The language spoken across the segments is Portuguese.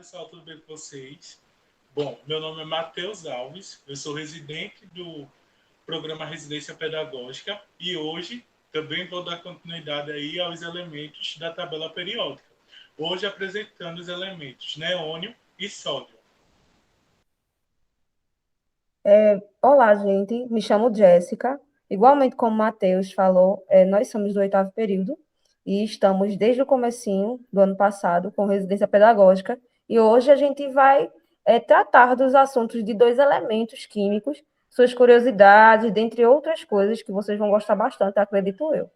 pessoal, tudo bem com vocês? Bom, meu nome é Matheus Alves, eu sou residente do programa Residência Pedagógica e hoje também vou dar continuidade aí aos elementos da tabela periódica. Hoje apresentando os elementos neônio e sódio. Olá, gente. Me chamo Jéssica. Igualmente como o Matheus falou, nós somos do oitavo período e estamos desde o comecinho do ano passado com residência pedagógica e hoje a gente vai tratar dos assuntos de dois elementos químicos, suas curiosidades, dentre outras coisas que vocês vão gostar bastante, acredito eu.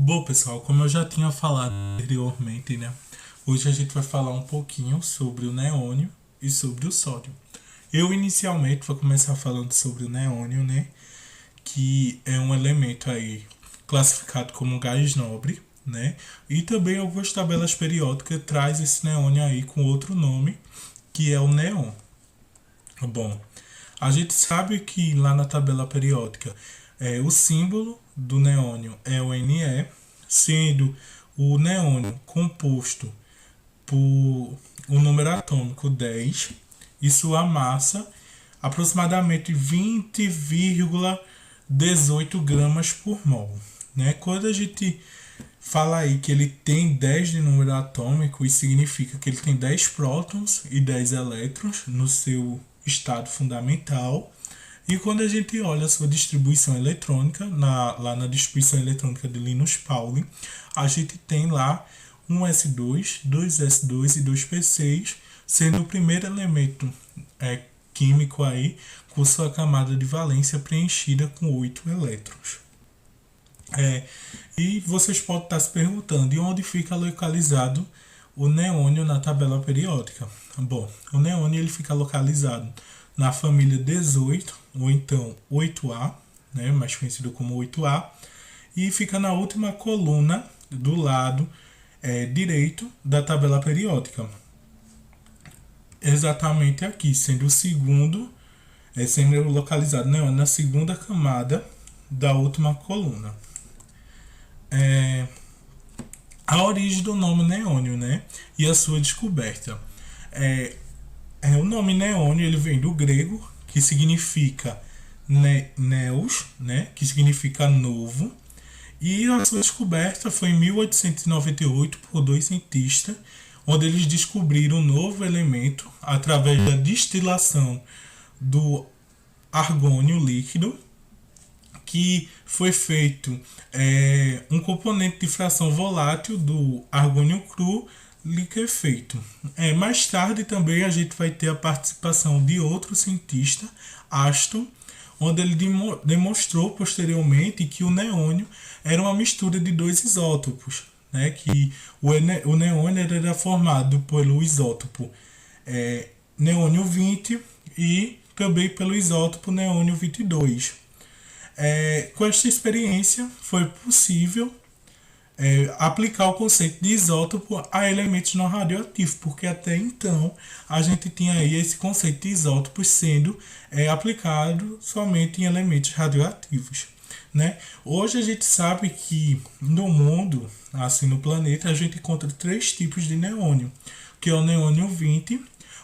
Bom, pessoal, como eu já tinha falado anteriormente, né? Hoje a gente vai falar um pouquinho sobre o neônio e sobre o sódio. Eu inicialmente vou começar falando sobre o neônio, né? Que é um elemento aí classificado como gás nobre, né? E também algumas tabelas periódicas traz esse neônio aí com outro nome, que é o neon. Bom, a gente sabe que lá na tabela periódica o símbolo do neônio é o Ne, sendo o neônio composto por o número atômico 10 e sua massa aproximadamente 20,18 gramas por mol. Né? Quando a gente fala aí que ele tem 10 de número atômico, isso significa que ele tem 10 prótons e 10 elétrons no seu estado fundamental. E quando a gente olha a sua distribuição eletrônica, lá na distribuição eletrônica de Linus Pauling, a gente tem lá um S2, 2S2 e 2P6, sendo o primeiro elemento químico aí com sua camada de valência preenchida com 8 elétrons. E vocês podem estar se perguntando, e onde fica localizado o neônio na tabela periódica? Bom, o neônio ele fica localizado na família 18, ou então 8A, né, mais conhecido como 8A, e fica na última coluna do lado direito da tabela periódica. Exatamente aqui, sendo o segundo, sendo localizado na segunda camada da última coluna. A origem do nome neônio, né, e a sua descoberta. O nome neônio ele vem do grego, que significa neos, né, que significa novo, e a sua descoberta foi em 1898 por dois cientistas, onde eles descobriram um novo elemento através da destilação do argônio líquido, que foi feito um componente de fração volátil do argônio cru liquefeito. Mais tarde também a gente vai ter a participação de outro cientista, Aston, onde ele demonstrou posteriormente que o neônio era uma mistura de dois isótopos, né? Que o neônio era formado pelo isótopo neônio 20 e também pelo isótopo neônio 22. Com esta experiência foi possível aplicar o conceito de isótopo a elementos não radioativos, porque até então a gente tinha aí esse conceito de isótopos sendo aplicado somente em elementos radioativos. Né? Hoje a gente sabe que no mundo, assim no planeta, a gente encontra 3 tipos de neônio, que é o neônio 20,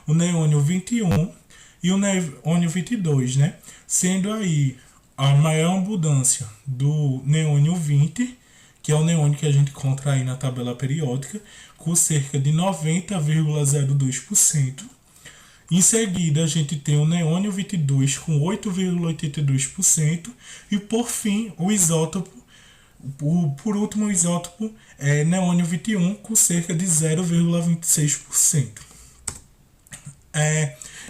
o neônio 21 e o neônio 22, né? Sendo aí a maior abundância do neônio 20, que é o neônio que a gente encontra aí na tabela periódica, com cerca de 90,02%. Em seguida, a gente tem o neônio 22 com 8,82%. E, por fim, o isótopo, por último, o isótopo neônio 21 com cerca de 0,26%.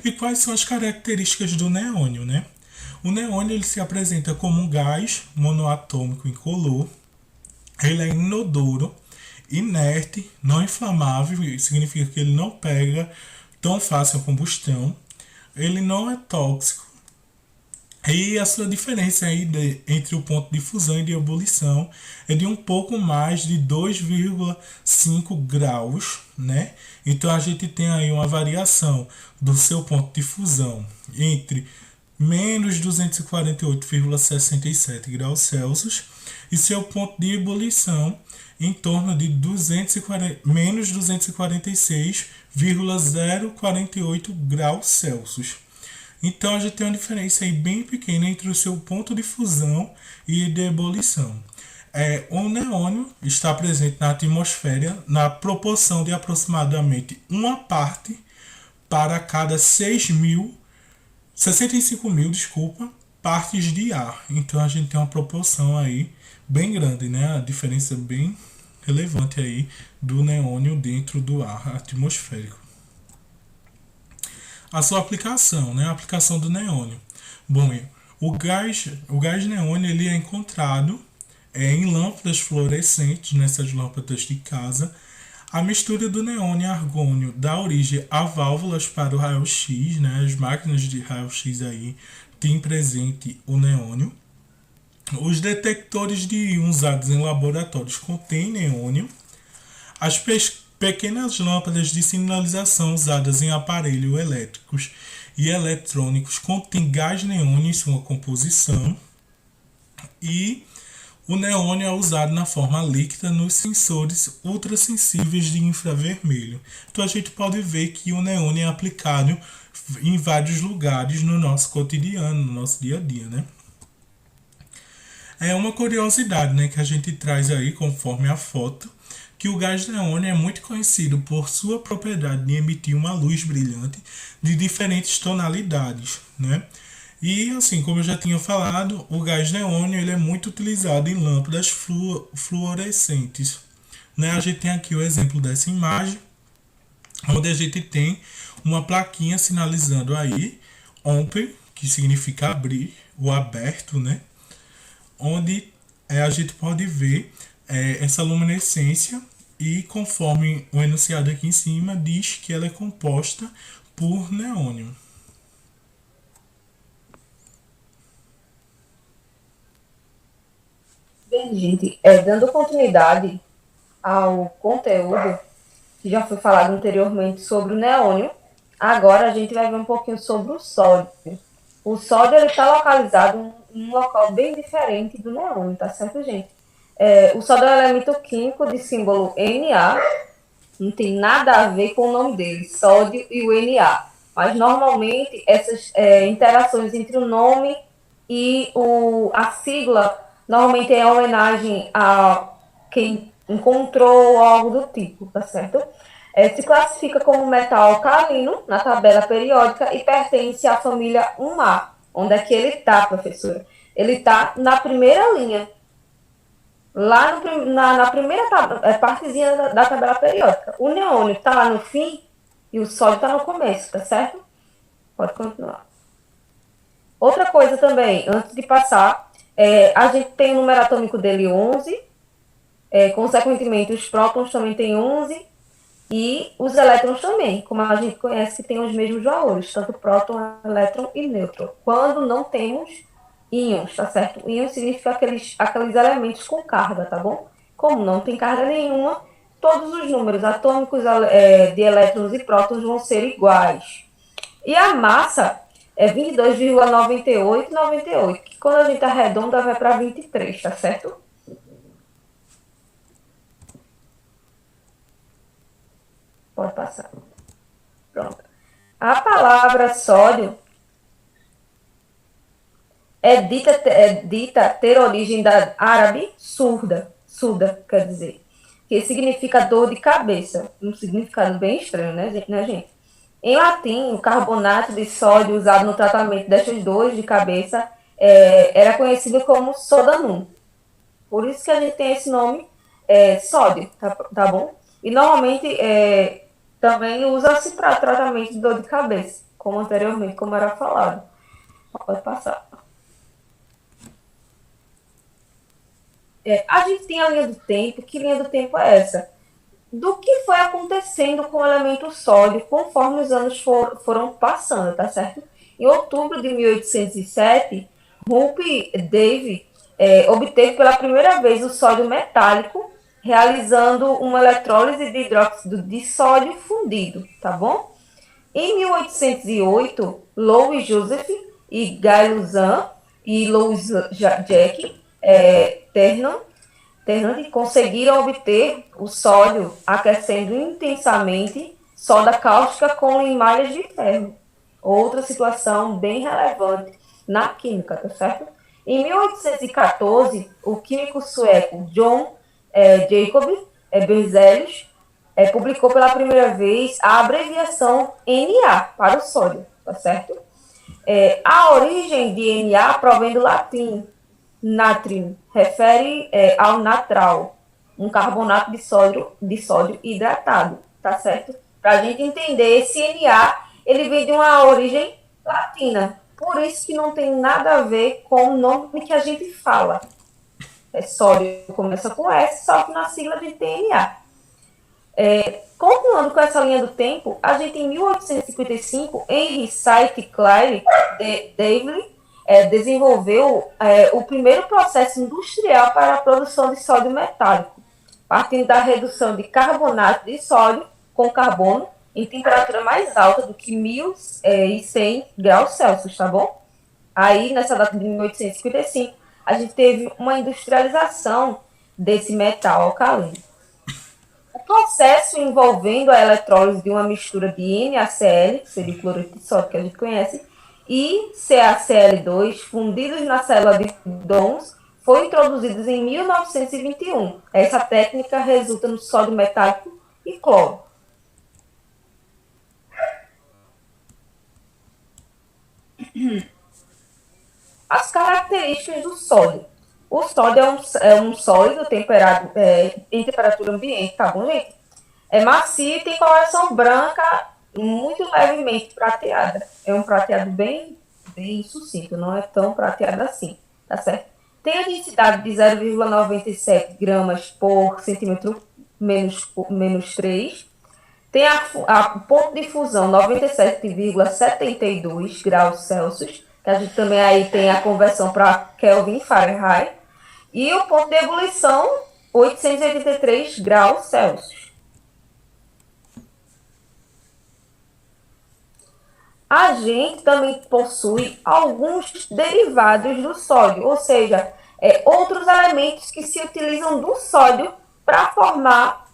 E quais são as características do neônio, né? O neônio ele se apresenta como um gás monoatômico incolor. Ele é inodoro, inerte, não inflamável, significa que ele não pega tão fácil a combustão. Ele não é tóxico. E a sua diferença aí entre o ponto de fusão e de ebulição é de um pouco mais de 2,5 graus, né? Então a gente tem aí uma variação do seu ponto de fusão entre menos 248,67 graus Celsius e seu ponto de ebulição em torno de 240, menos 246,048 graus Celsius. Então a gente tem uma diferença aí bem pequena entre o seu ponto de fusão e de ebulição. O neônio está presente na atmosfera na proporção de aproximadamente uma parte para cada 65 mil, desculpa, partes de ar. Então a gente tem uma proporção aí bem grande, né? A diferença bem relevante aí do neônio dentro do ar atmosférico. A sua aplicação, né? A aplicação do neônio. Bom, o gás neônio ele é encontrado em lâmpadas fluorescentes, nessas lâmpadas de casa. A mistura do neônio e argônio dá origem a válvulas para o raio-x, né? As máquinas de raio-x aí têm presente o neônio. Os detectores de íons usados em laboratórios contêm neônio. As pequenas lâmpadas de sinalização usadas em aparelhos elétricos e eletrônicos contêm gás neônio em sua composição. E o neônio é usado na forma líquida nos sensores ultrassensíveis de infravermelho. Então a gente pode ver que o neônio é aplicado em vários lugares no nosso cotidiano, no nosso dia a dia, né? É uma curiosidade, né, que a gente traz aí, conforme a foto, que o gás neônio é muito conhecido por sua propriedade de emitir uma luz brilhante de diferentes tonalidades, né? E assim, como eu já tinha falado, o gás neônio ele é muito utilizado em lâmpadas fluorescentes, né? A gente tem aqui o exemplo dessa imagem, onde a gente tem uma plaquinha sinalizando aí open, que significa abrir ou aberto, né? Onde a gente pode ver essa luminescência e conforme o enunciado aqui em cima diz que ela é composta por neônio. Bem, gente, dando continuidade ao conteúdo que já foi falado anteriormente sobre o neônio, agora a gente vai ver um pouquinho sobre o sódio. O sódio está localizado em um local bem diferente do neônio, tá certo, gente? O sódio é um elemento químico de símbolo Na, não tem nada a ver com o nome dele, sódio e o Na. Mas normalmente essas interações entre o nome e a sigla normalmente é homenagem a quem encontrou algo do tipo, tá certo? Se classifica como metal alcalino na tabela periódica e pertence à família 1A. Onde é que ele está, professora? Ele está na primeira linha, lá na primeira partezinha da tabela periódica. O neônio está lá no fim e o sódio está no começo, tá certo? Pode continuar. Outra coisa também, antes de passar, a gente tem o número atômico dele 11, consequentemente os prótons também têm 11 e os elétrons também, como a gente conhece, que tem os mesmos valores, tanto próton, elétron e nêutron. Quando não temos íons, tá certo? Íons significa aqueles elementos com carga, tá bom? Como não tem carga nenhuma, todos os números atômicos de elétrons e prótons vão ser iguais. E a massa é 22,9898, que quando a gente arredonda vai para 23, tá certo? Pode passar. Pronto. A palavra sódio é dita ter origem da árabe surda, quer dizer, que significa dor de cabeça. Um significado bem estranho, né, gente? Em latim, o carbonato de sódio usado no tratamento destas dores de cabeça era conhecido como sodanum. Por isso que a gente tem esse nome, sódio, tá bom? E normalmente também usa-se para tratamento de dor de cabeça, como anteriormente, como era falado. Pode passar. A gente tem a linha do tempo. Que linha do tempo é essa? Do que foi acontecendo com o elemento sódio conforme os anos foram passando, tá certo? Em outubro de 1807, Hump Davy obteve pela primeira vez o sódio metálico, realizando uma eletrólise de hidróxido de sódio fundido, tá bom? Em 1808, Louis Joseph e Guy Luzan e Louis Jack Ternant conseguiram obter o sódio aquecendo intensamente soda cáustica com limalhas de ferro. Outra situação bem relevante na química, tá certo? Em 1814, o químico sueco John Jacob Berzelius publicou pela primeira vez a abreviação Na para o sódio, tá certo? A origem de Na provém do latim natrium, refere ao natral, um carbonato de sódio hidratado, tá certo? Para a gente entender, esse Na, ele vem de uma origem latina, por isso que não tem nada a ver com o nome que a gente fala. Sódio começa com S, só que na sigla de DNA. Continuando com essa linha do tempo, a gente em 1855, Henry Saint Clair Davy desenvolveu o primeiro processo industrial para a produção de sódio metálico, partindo da redução de carbonato de sódio com carbono em temperatura mais alta do que 1100 graus Celsius, tá bom? Aí, nessa data de 1855, a gente teve uma industrialização desse metal alcalino. O processo envolvendo a eletrólise de uma mistura de NaCl, que seria o cloreto de sódio que a gente conhece, e CaCl2 fundidos na célula de Dons foi introduzido em 1921. Essa técnica resulta no sódio metálico e cloro. As características do sódio. O sódio é um sólido temperado em temperatura ambiente, tá bom, gente? É macio e tem coloração branca muito levemente prateada. É um prateado bem sucinto, não é tão prateado assim, tá certo? Tem a densidade de 0,97 gramas por centímetro menos 3. Tem a ponto de fusão 97,72 graus Celsius, que a gente também aí tem a conversão para Kelvin Fahrenheit. E o ponto de ebulição 883 graus Celsius. A gente também possui alguns derivados do sódio, ou seja, outros elementos que se utilizam do sódio para formar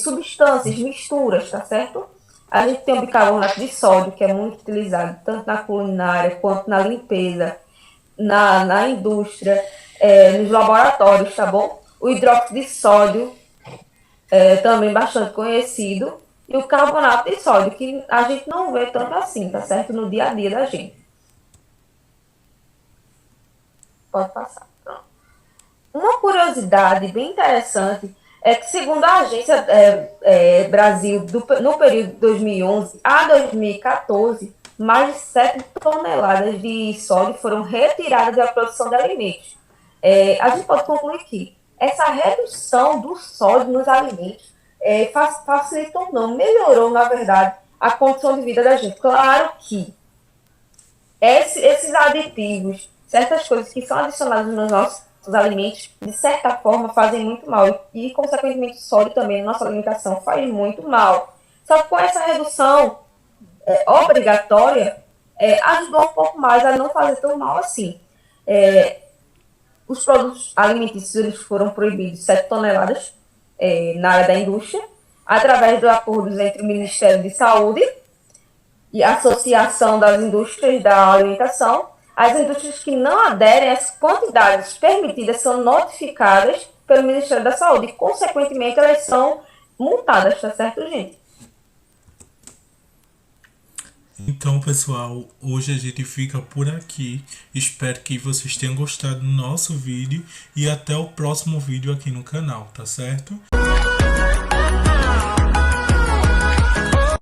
substâncias, misturas, tá certo? A gente tem o bicarbonato de sódio, que é muito utilizado tanto na culinária quanto na limpeza, na indústria, nos laboratórios, tá bom? O hidróxido de sódio, também bastante conhecido, e o carbonato de sódio, que a gente não vê tanto assim, tá certo? No dia a dia da gente. Pode passar. Pronto. Uma curiosidade bem interessante é que, segundo a Agência Brasil, no período de 2011 a 2014, mais de 7 toneladas de sódio foram retiradas da produção de alimentos. A gente pode concluir que essa redução do sódio nos alimentos facilitou, não, melhorou, na verdade, a condição de vida da gente. Claro que esses aditivos, certas coisas que são adicionadas nos nossos alimentos, de certa forma, fazem muito mal. E, consequentemente, o sódio também na nossa alimentação faz muito mal. Só que com essa redução obrigatória, ajudou um pouco mais a não fazer tão mal assim. Os produtos alimentícios eles foram proibidos 7 toneladas na área da indústria, através de acordos entre o Ministério de Saúde e a Associação das Indústrias da Alimentação. As indústrias que não aderem às quantidades permitidas são notificadas pelo Ministério da Saúde e, consequentemente, elas são multadas, tá certo, gente? Então, pessoal, hoje a gente fica por aqui. Espero que vocês tenham gostado do nosso vídeo e até o próximo vídeo aqui no canal, tá certo?